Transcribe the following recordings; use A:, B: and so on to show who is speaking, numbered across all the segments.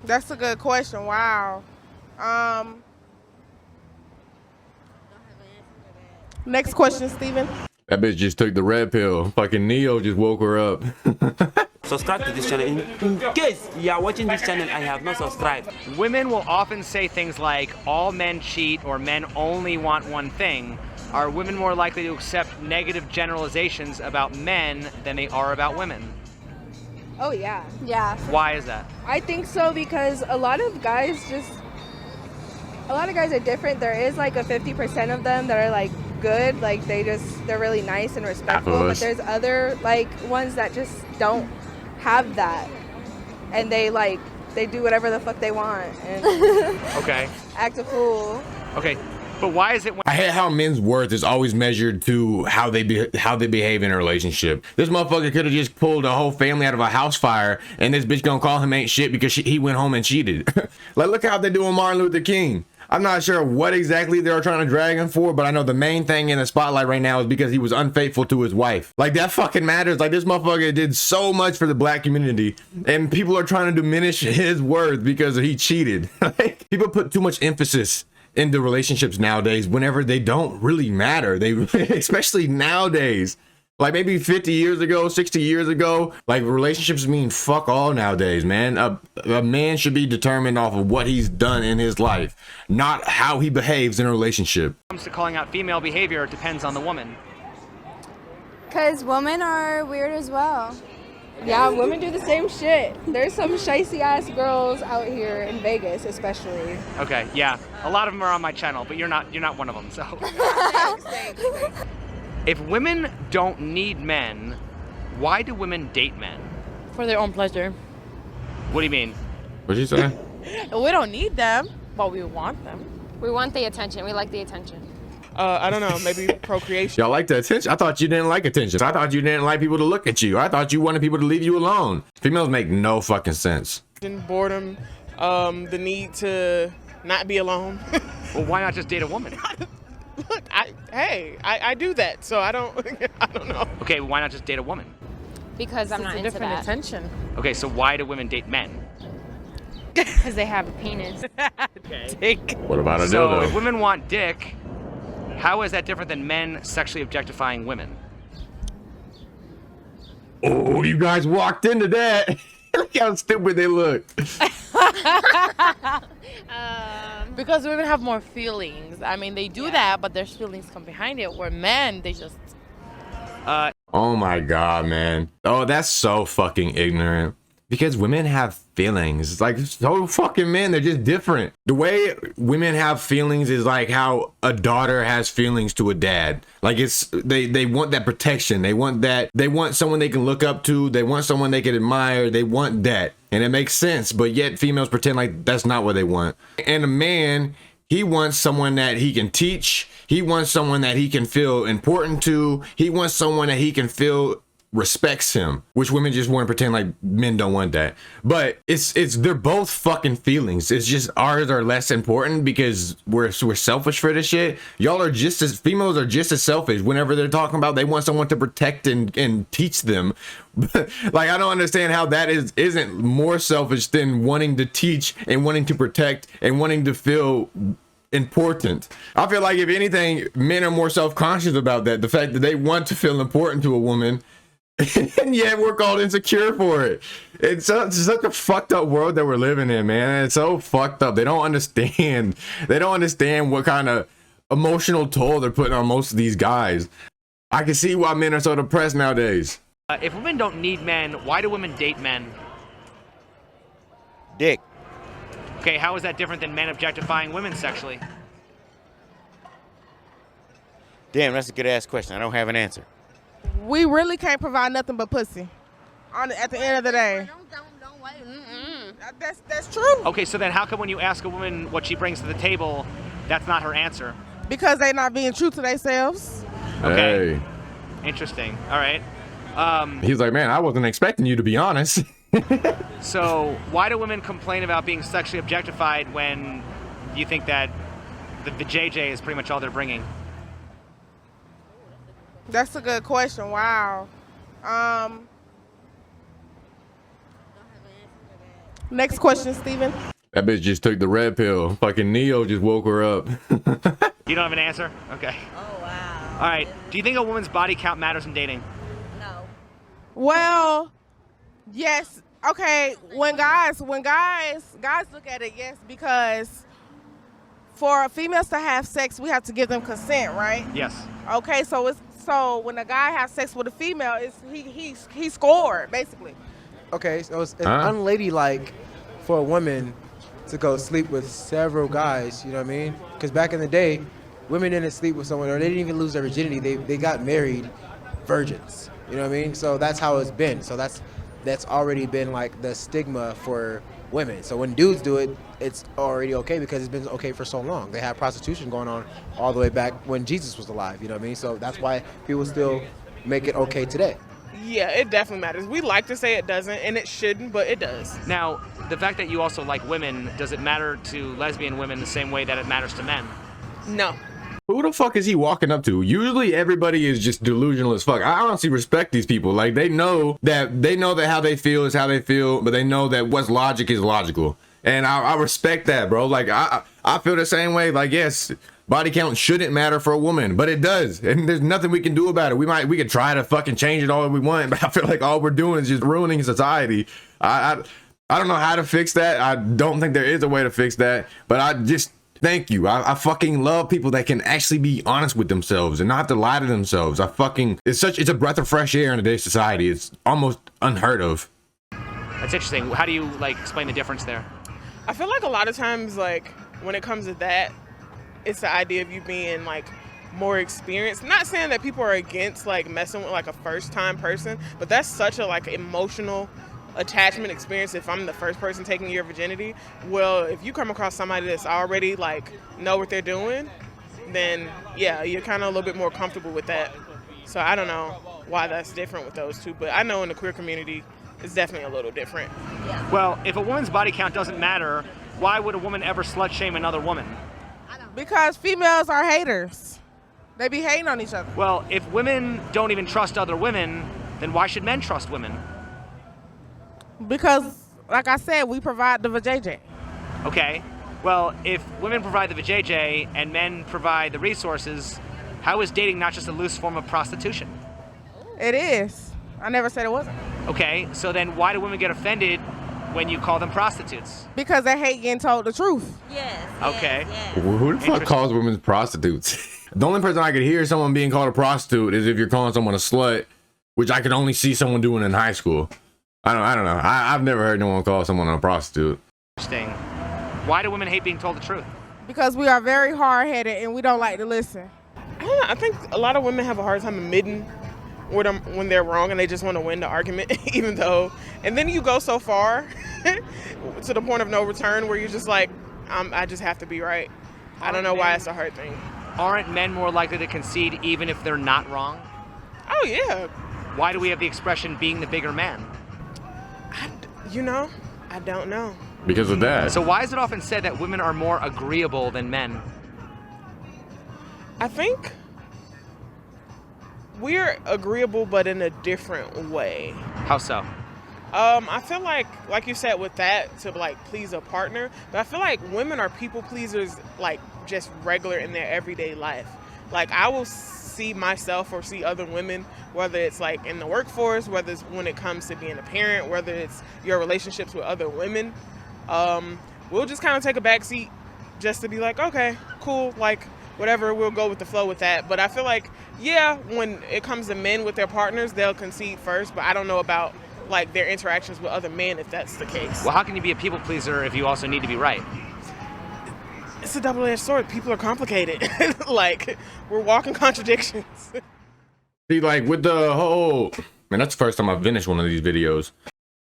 A: That's a good question. Wow. Um, Next question, Steven.
B: That bitch just took the red pill. Fucking Neo just woke her up.
C: Subscribe to this channel in case you are watching this channel and you have not subscribed.
D: Women will often say things like, all men cheat or men only want one thing. Are women more likely to accept negative generalizations about men than they are about women?
E: Oh yeah.
F: Yeah.
D: Why is that?
E: I think so because a lot of guys are different. There is like a 50% of them that are like good, like they're really nice and respectful, but there's other like ones that just don't have that. And they do whatever the fuck they want and
D: Okay.
E: act a fool.
D: Okay. But why is it when
B: I hate how men's worth is always measured to how they behave in a relationship. This motherfucker could have just pulled a whole family out of a house fire, and this bitch gonna call him ain't shit because he went home and cheated. Like, look how they doing Martin Luther King. I'm not sure what exactly they're trying to drag him for, but I know the main thing in the spotlight right now is because he was unfaithful to his wife. Like, that fucking matters. Like, this motherfucker did so much for the black community, and people are trying to diminish his worth because he cheated. Like, people put too much emphasis into relationships nowadays whenever they don't really matter. They especially nowadays, like maybe 50 years ago, 60 years ago, like relationships mean fuck all nowadays, man. A man should be determined off of what he's done in his life, not how he behaves in a relationship.
D: it comes to calling out female behavior, it depends on the woman.
F: Because women are weird as well.
E: Yeah, women do the same shit. There's some shicey ass girls out here in Vegas, especially.
D: Okay, yeah. A lot of them are on my channel, but you're not one of them, so. If women don't need men, why do women date men?
G: For their own pleasure.
D: What do you mean?
B: What'd you say?
G: We don't need them, but we want them.
F: We want the attention. We like the attention.
A: I don't know, maybe procreation.
B: Y'all like the attention? I thought you didn't like attention. I thought you didn't like people to look at you. I thought you wanted people to leave you alone. Females make no fucking sense.
A: Boredom, the need to not be alone.
D: Well, why not just date a woman?
A: Look, I do that, so I don't I don't know.
D: Okay, why not just date a woman?
F: Because I'm
G: It's
F: not
G: a
F: into
G: different
F: that.
G: attention.
D: Okay, so why do women date men?
F: Because they have a penis.
B: What about a
D: So if
B: dildo?
D: women want dick, how is that different than men sexually objectifying women?
B: Oh, you guys walked into that. Look how stupid they look.
G: Because women have more feelings. I mean, they do that, but there's feelings come behind it. Where men, they just...
B: Oh my god, man. Oh, that's so fucking ignorant. Because women have feelings. It's like so fucking men, they're just different. The way women have feelings is like how a daughter has feelings to a dad. Like it's they want that protection. They want someone they can look up to. They want someone they can admire. They want that. And it makes sense, but yet females pretend like that's not what they want. And a man, he wants someone that he can teach. He wants someone that he can feel important to. He wants someone that he can feel respects him, which women just want to pretend like men don't want that. But it's they're both fucking feelings. It's just ours are less important because we're selfish for this shit. Y'all are just as females are just as selfish whenever they're talking about they want someone to protect and teach them. Like, I don't understand how that isn't more selfish than wanting to teach and wanting to protect and wanting to feel important. I feel like if anything, men are more self-conscious about that. The fact that they want to feel important to a woman, and yet we're called insecure for it. It's such a fucked up world that we're living in, man. It's so fucked up. They don't understand. They don't understand what kind of emotional toll they're putting on most of these guys. I can see why men are so depressed nowadays.
D: If women don't need men, why do women date men?
C: Dick.
D: Okay, how is that different than men objectifying women sexually?
C: Damn, that's a good ass question. I don't have an answer.
A: We really can't provide nothing but pussy. At the end of the day.
F: Don't wait.
A: That's true.
D: Okay, so then how come when you ask a woman what she brings to the table, that's not her answer?
A: Because they not being true to themselves.
D: Okay.
B: Hey.
D: Interesting. All right.
B: He's like, man, I wasn't expecting you to be honest.
D: So why do women complain about being sexually objectified when you think that the JJ is pretty much all they're bringing?
A: That's a good question. Wow. Next question, Steven.
B: That bitch just took the red pill. Fucking Neo just woke her up.
D: You don't have an answer? Okay.
H: Oh, wow.
D: All right. Do you think a woman's body count matters in dating?
H: No.
A: Well, yes. Okay, when guys look at it, yes, because for females to have sex, we have to give them consent, right?
D: Yes.
A: Okay, so when a guy has sex with a female, he scored basically.
I: Okay, so it's unladylike for a woman to go sleep with several guys, you know what I mean? Because back in the day, women didn't sleep with someone, or they didn't even lose their virginity. They got married virgins, you know what I mean? So that's how it's been. So that's already been like the stigma for women. So when dudes do it, it's already okay because it's been okay for so long. They had prostitution going on all the way back when Jesus was alive, you know what I mean? So that's why people still make it okay today.
J: Yeah, it definitely matters. We like to say it doesn't, and it shouldn't, but it does.
D: Now, the fact that you also like women, does it matter to lesbian women the same way that it matters to men?
J: No.
B: Who the fuck is he walking up to? Usually everybody is just delusional as fuck. I honestly respect these people. Like they know that how they feel is how they feel, but they know that what's logic is logical. And I respect that, bro. Like I feel the same way. Like, yes, body count shouldn't matter for a woman, but it does. And there's nothing we can do about it. We could try to fucking change it all we want, but I feel like all we're doing is just ruining society. I don't know how to fix that. I don't think there is a way to fix that, but I just thank you. I fucking love people that can actually be honest with themselves and not have to lie to themselves. It's a breath of fresh air in today's society. It's almost unheard of.
D: That's interesting. How do you explain the difference there?
J: I feel like a lot of times, when it comes to that, it's the idea of you being more experienced. Not saying that people are against messing with a first time person, but that's such a emotional attachment experience. If I'm the first person taking your virginity, well, if you come across somebody that's already know what they're doing, then yeah, you're kind of a little bit more comfortable with that. So I don't know why that's different with those two, but I know in the queer community it's definitely a little different.
D: Well, if a woman's body count doesn't matter, why would a woman ever slut shame another woman?
A: Because females are haters. They be hating on each other.
D: Well, if women don't even trust other women, then why should men trust women?
A: Because, like I said, we provide the vajayjay.
D: Okay. Well, if women provide the vajayjay and men provide the resources, how is dating not just a loose form of prostitution?
A: It is. I never said it wasn't.
D: Okay, so then why do women get offended when you call them prostitutes?
A: Because they hate getting told the truth.
H: Yes.
D: Okay.
H: Yes.
B: Who the fuck calls women prostitutes? The only person I could hear someone being called a prostitute is if you're calling someone a slut, which I could only see someone doing in high school. I don't know. I've never heard no one call someone a prostitute.
D: Interesting. Why do women hate being told the truth?
A: Because we are very hard-headed and we don't like to listen.
J: I don't know, I think a lot of women have a hard time admitting when they're wrong and they just want to win the argument, even though, and then you go so far to the point of no return where you're just I just have to be right. I don't know why it's a hard thing.
D: Aren't men more likely to concede even if they're not wrong?
J: Oh yeah.
D: Why do we have the expression being the bigger man?
J: I don't know.
B: Because of that.
D: So why is it often said that women are more agreeable than men?
J: I think we're agreeable, but in a different way.
D: How so?
J: I feel like you said with that, to please a partner, but I feel like women are people pleasers, just regular in their everyday life. I will see myself or see other women, whether it's in the workforce, whether it's when it comes to being a parent, whether it's your relationships with other women. We'll just kind of take a back seat just to be okay, cool, whatever, we'll go with the flow with that. But I feel when it comes to men with their partners, they'll concede first, but I don't know about their interactions with other men if that's the case.
D: Well, how can you be a people pleaser if you also need to be right?
J: It's a double-edged sword. People are complicated. We're walking contradictions.
B: See, with the whole, man, that's the first time I've finished one of these videos.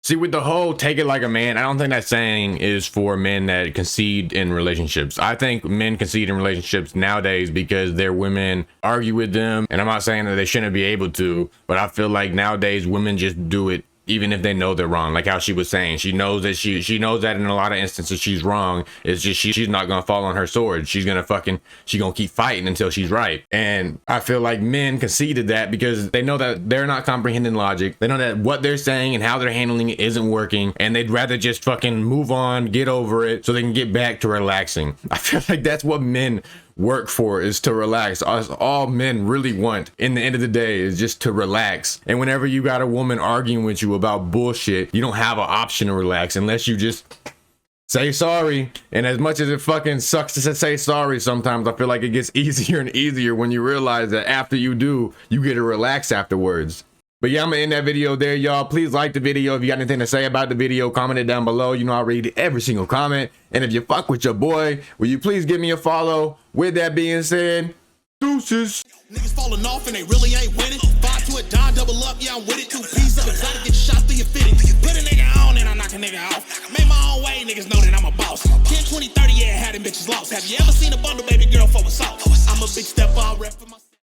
B: See, with the whole take it like a man, I don't think that saying is for men that concede in relationships. I think men concede in relationships nowadays because their women argue with them. And I'm not saying that they shouldn't be able to, but I feel like nowadays women just do it even if they know they're wrong. Like how she was saying, she knows that she knows that in a lot of instances she's wrong. It's just she's not gonna fall on her sword. She's gonna keep fighting until she's right. And I feel like men conceded that because they know that they're not comprehending logic. They know that what they're saying and how they're handling it isn't working, and they'd rather just fucking move on, get over it, so they can get back to relaxing. I feel like that's what men work for, is to relax. All men really want in the end of the day is just to relax. And whenever you got a woman arguing with you about bullshit, you don't have an option to relax unless you just say sorry. And as much as it fucking sucks to say sorry sometimes, I feel like it gets easier and easier when you realize that after you do, you get to relax afterwards. But yeah, I'm gonna end that video there, y'all. Please like the video. If you got anything to say about the video, comment it down below. You know I read every single comment. And if you fuck with your boy, will you please give me a follow? With that being said, deuces.
H: Niggas falling off and they really ain't winning.